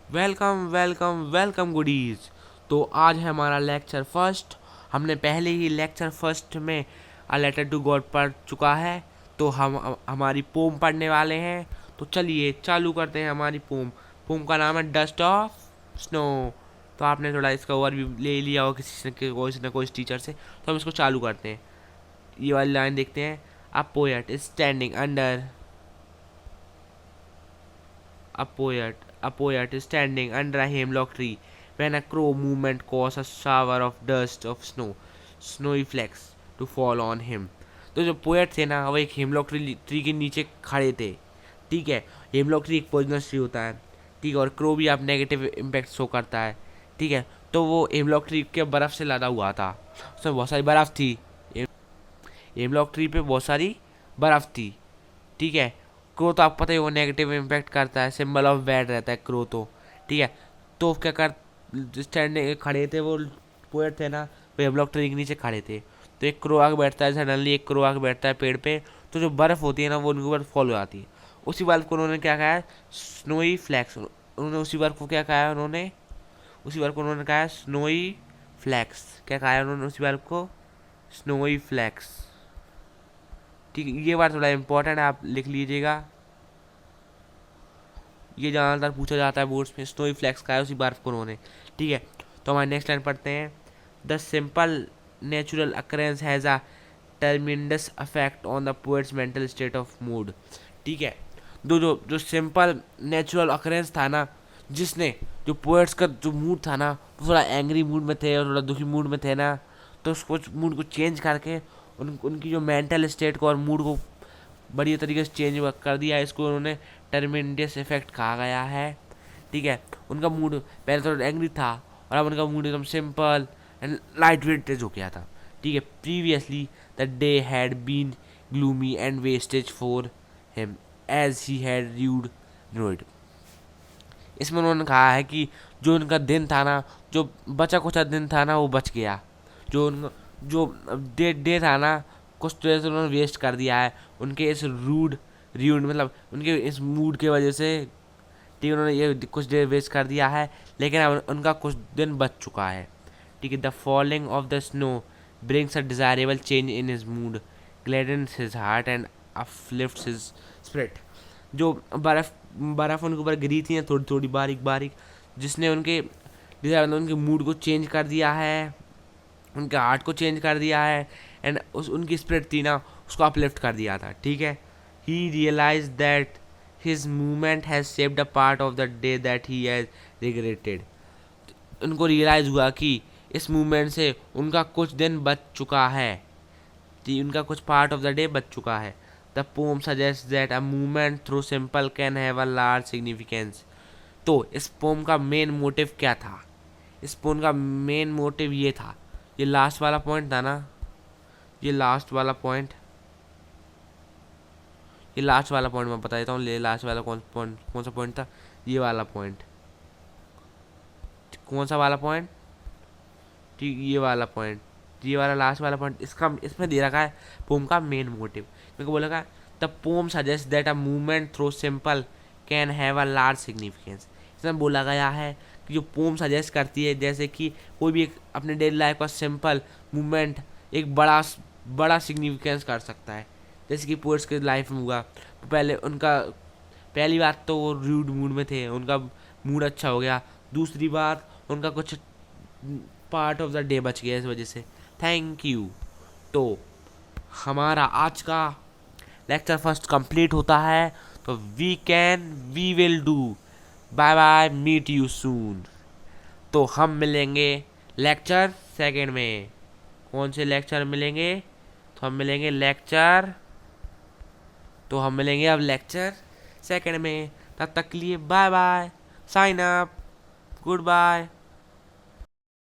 Welcome welcome welcome goodies. तो आज है हमारा लेक्चर फर्स्ट। हमने पहले ही लेक्चर फर्स्ट में अ लेटर टू गॉड पढ़ चुका है, तो हम हमारी पोम पढ़ने वाले हैं। तो चलिए चालू करते हैं हमारी पोम। पोम का नाम है डस्ट ऑफ स्नो। तो आपने थोड़ा इसका ओवरव्यू ले लिया हो किसी न कोई टीचर से, तो हम इसको चालू करते हैं। ये वाली लाइन देखते हैं। A poet is standing under a poet is standing under a hemlock tree when a crow movement caused a shower of dust of snowy flakes to fall on him। तो जो पोएट थे ना, वो एक hemlock tree के नीचे खड़े थे। ठीक है, हेमलॉक ट्री एक पॉइजनस ट्री होता है। ठीक है, और क्रो भी आप नेगेटिव इम्पैक्ट शो करता है। ठीक है, तो वो हेमलॉक ट्री के बर्फ़ से लदा हुआ था, उसमें बहुत सारी बर्फ़ थी। हेमलॉक ट्री पे बहुत सारी बर्फ़ थी। ठीक है, क्रो तो आपको पता ही वो नेगेटिव इम्पैक्ट करता है, सिंबल ऑफ बैड रहता है क्रो तो। ठीक है, तो क्या कर स्टैंड खड़े थे वो पोएट थे ना, वो हेमलॉक ट्री के नीचे खड़े थे। तो एक क्रो आके बैठता है, सडनली एक क्रो आके बैठता है पेड़ पे, तो जो बर्फ़ होती है ना वो उनके ऊपर फॉल हो जाती है। उसी बर्फ़ को उन्होंने क्या कहा है, स्नोई फ्लैक्स। उन्होंने उसी बर्फ़ को क्या कहा है, उसी बर्फ़ को उन्होंने कहा है स्नोई फ्लैक्स। क्या कहा है उन्होंने उसी बर्फ़ को, स्नोई फ्लैक्स। ठीक है, ये बात थोड़ा इंपॉर्टेंट है, आप लिख लीजिएगा। ये ज़्यादातर पूछा जाता है बोर्ड्स में, स्नोई फ्लैक्स का है उसी बर्फ को उन्होंने। ठीक है, तो हमारे नेक्स्ट लाइन पढ़ते हैं। The simple natural occurrence has a tremendous affect on the poets mental state of mood. ठीक है, जो सिंपल नेचुरल अकरेंस था ना, जिसने जो पोएट्स का जो मूड था ना, वो थोड़ा एंग्री मूड में थे और थोड़ा दुखी मूड में थे ना, तो उसको मूड को चेंज करके उनकी जो मेंटल स्टेट को और मूड को बढ़िया तरीके से चेंज कर दिया है। इसको उन्होंने टर्मेंडस इफेक्ट कहा गया है। ठीक है, उनका मूड पहले तो एंग्री था और अब उनका मूड एकदम सिंपल एंड लाइट वेटेज हो गया था। ठीक है, previously the day had been gloomy and wastage for him as he had rude. इसमें उन्होंने कहा है कि जो उनका दिन था ना, जो बचा कुछ दिन था ना, वो बच गया। जो उनका जो डे था ना, कुछ देर से उन्होंने वेस्ट कर दिया है उनके इस र्यूड मतलब उनके इस मूड की वजह से। ठीक है, उन्होंने ये कुछ देर वेस्ट कर दिया है, लेकिन अब उनका कुछ दिन बच चुका है। ठीक है, the falling of the snow brings a desirable change in his mood, gladdens his heart and uplifts his spirit. जो बर्फ़ उनके ऊपर गिरी थी थोड़ी थोड़ी बारीक बारीक, जिसने उनके मूड को चेंज कर दिया है, उनके हार्ट को चेंज कर दिया है, एंड उनकी स्पिरिट थी ना, उसको अपलिफ्ट कर दिया था। ठीक है, he realise that his movement has shaped a part of the day that he has regretted. उनको रियलाइज हुआ कि इस मूवमेंट से उनका कुछ दिन बच चुका है, कि उनका कुछ पार्ट ऑफ द डे बच चुका है। The pome suggest that a movement through simple can have a large significance. तो इस पोम का मेन मोटिव क्या था, इस पोम का मेन मोटिव ये था, ये लास्ट वाला पॉइंट था ना, ये लास्ट वाला पॉइंट मैं बता देता हूँ। ये लास्ट वाला कौन सा पॉइंट था, ये वाला पॉइंट। कौन सा वाला पॉइंट, ठीक, ये वाला लास्ट वाला पॉइंट, इसमें दे रखा है पोम का मेन मोटिव। मेरे को बोला the pome suggest that a movement through simple can have a large significance. इसमें बोला गया है कि जो पोम सजेस्ट करती है, जैसे कि कोई भी एक अपने डेली लाइफ का सिंपल मूवमेंट एक बड़ा सिग्निफिकेंस कर सकता है। जैसे कि पोएट्स के लाइफ में हुआ, तो पहली बात तो वो रूड मूड में थे, उनका मूड अच्छा हो गया। दूसरी बात, उनका कुछ पार्ट ऑफ द डे बच गया इस वजह से। Thank you. तो हमारा आज का लेक्चर फर्स्ट कंप्लीट होता है, तो we will do. Bye bye, meet you soon. तो हम मिलेंगे लेक्चर सेकंड में। कौन से लेक्चर मिलेंगे, तो हम मिलेंगे अब लेक्चर सेकंड में। तब तक के लिए bye bye, sign up, good bye.